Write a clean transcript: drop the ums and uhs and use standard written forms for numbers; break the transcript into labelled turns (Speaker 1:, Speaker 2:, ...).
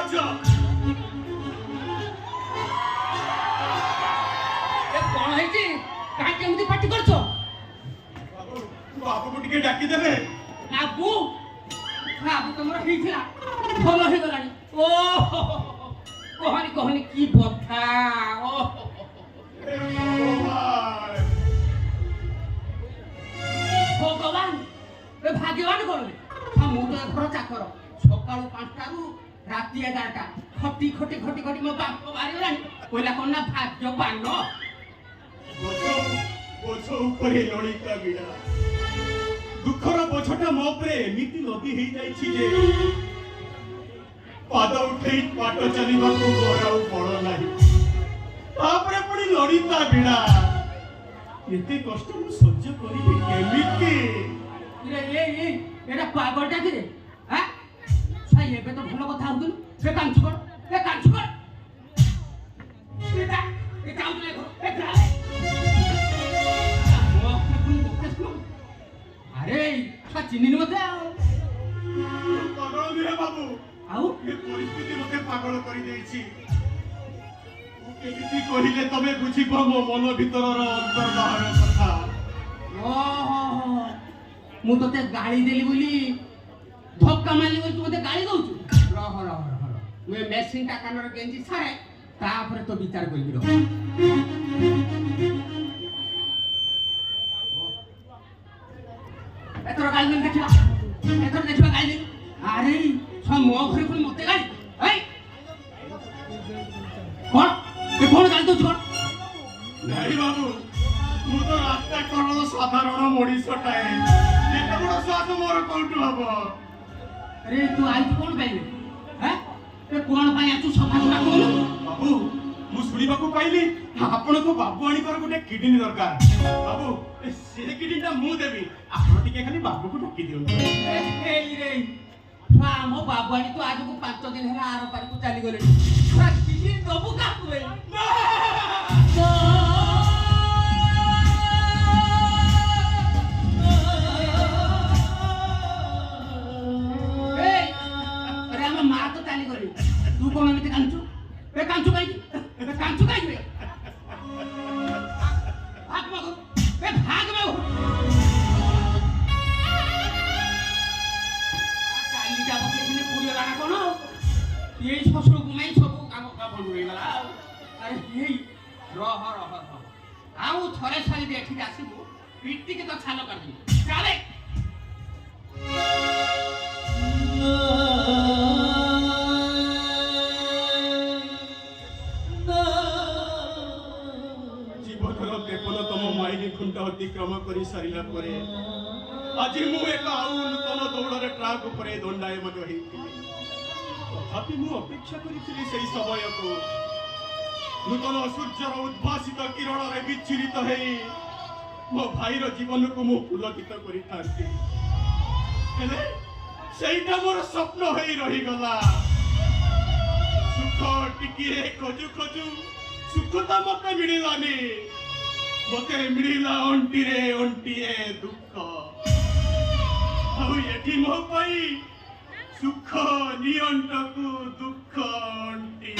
Speaker 1: করছ
Speaker 2: এ কোন হইছে কাই কেমতি পাটি করছ
Speaker 1: বাবু বাবুকে টিকে ডাকি দেবে
Speaker 2: বাবু বাবু তোমার হইছিলা ভালো হয়ে গলানি ও কহানি কহানি কি কথা ও ভগবান এ ভাগ্যবান করবে ମୁଁ ତ ଘର ଚାକର ସକାଳୁ 5ଟାରୁ ରାତି 11ଟା ଖଟି ଖଟି ଖଟି ଖଟି ମୋ ବାପ ବାହାରିଗଲାଣି କହିଲା କ'ଣ ନା ଭାଗ୍ୟବାନ
Speaker 1: ବୋଝ ଉପରେ ଲଳିତା ବିଡ଼ା ଦୁଃଖର ବୋଝଟା ମୋ ଉପରେ ଏମିତି ଲଦି ହେଇଯାଇଛି ଯେ ପାଦ ଉଠେଇ ବାଟ ଚାଲିବାକୁ ମୋର ଆଉ ବଳ ନାହିଁ ତାପରେ ପୁଣି ଲଳିତା ବିଡ଼ା ଏତେ କଷ୍ଟ ମୁଁ ସହ୍ୟ କରିବି କେମିତି
Speaker 2: এটা পাগলটা কি রে হ্যাঁ সাই এবে তো ভালো কথা হউছিল সে কাঞ্চু কর এটা এটা আউলে ঘর এটা আরে সা চিনি মতে
Speaker 1: পাগল নহে বাবু
Speaker 2: আউ
Speaker 1: ଏ ପରିସ୍ଥିତି ମୋତେ ପାଗଳ କରିଦେଇଛି ମୁଁ କେମିତି କହିଲେ ତମେ ବୁଝିବ ମୋ ମନ ଭିତରର ଅନ୍ତର୍ବାହର କଥା
Speaker 2: ଓହୋ ମୁଁ ତତେ ଗାଳି ଦେଲି ବୋଲି ଧକ୍କା ମାରିଲି ବୋଲି ତୁ ମତେ ଗାଳି ଦଉଛୁ ରହ ମୁଁ ମେସିନ୍ ଟା କାନରେ ଗେଞ୍ଜି ସାରେ ତାପରେ ତ ବିଚାର କରିବି ରହ ଏଥର ଗାଳି ଦେଲି ଦେଖିବା ଗାଳି ଦେଲି ଆରେ ମୋ ଘରେ ପୁଣି ମତେ ଗାଳି କଣ ଗାଳି ଦଉଛୁ କଣ
Speaker 1: ନାଇଁ ବାବୁ ମୁଁ ତ ରାସ୍ତା କଡ଼ର ସାଧାରଣ ମଣିଷଟାଏ ଏତେ ବଡ଼ ଶ୍ୱାସ ମୋର କୋଉଠୁ ହବ
Speaker 2: ଆରେ ତୁ ଆଇଛୁ କଣ ପାଇଁ ତୁ କଣ ପାଇଁ ଆଛୁ ସଫାସୁତରା କହୁନୁ
Speaker 1: ବାବୁ ମୁଁ ଶୁଣିବାକୁ ପାଇଲି ଆପଣଙ୍କ ବାବୁ ଆଣିବାର ଗୋଟେ କିଡନୀ ଦରକାର ବାବୁ ସେ କିଡନୀଟା ମୁଁ ଦେବି ଆପଣ ଟିକେ ଖାଲି ବାବୁକୁ ଡାକି ଦିଅନ୍ତୁ
Speaker 2: ମୋ ବାବୁ ଆଣି ତୁ ଆଜକୁ 5 ଦିନ ହେଲା ଆର ପାରିକୁ ଚାଲିଗଲେଣି କିଡନୀ ଦବୁ କାହାକୁ तू कौन एमती कांचू कांचू भाग कालिटा बसले पूरी गला कौन ये शशुर गुमाई सब काम बंद हो गला अरे हे रह आउ थरे साली देखि आसीबू पिट्टी के तो छाल कर दी चले
Speaker 1: खुंट अतिक्रम कर सारा आज मु एक नूतन दौड़ ट्राक उपर दंडायमान तथापि मु अपेक्षा करी समय को नूतन सूर्यर उद्भासित किरण में विच्छिन्नित हो मो भाईर जीवन को मु पुलकित करा मोर स्वप्न हो रहीगला सुख टिके खोजु खोजु सुखता मत मिलानी मते मिला अंटीरे अंटीए दुख ये मो पाई सुख नियंटकु दुख अंटी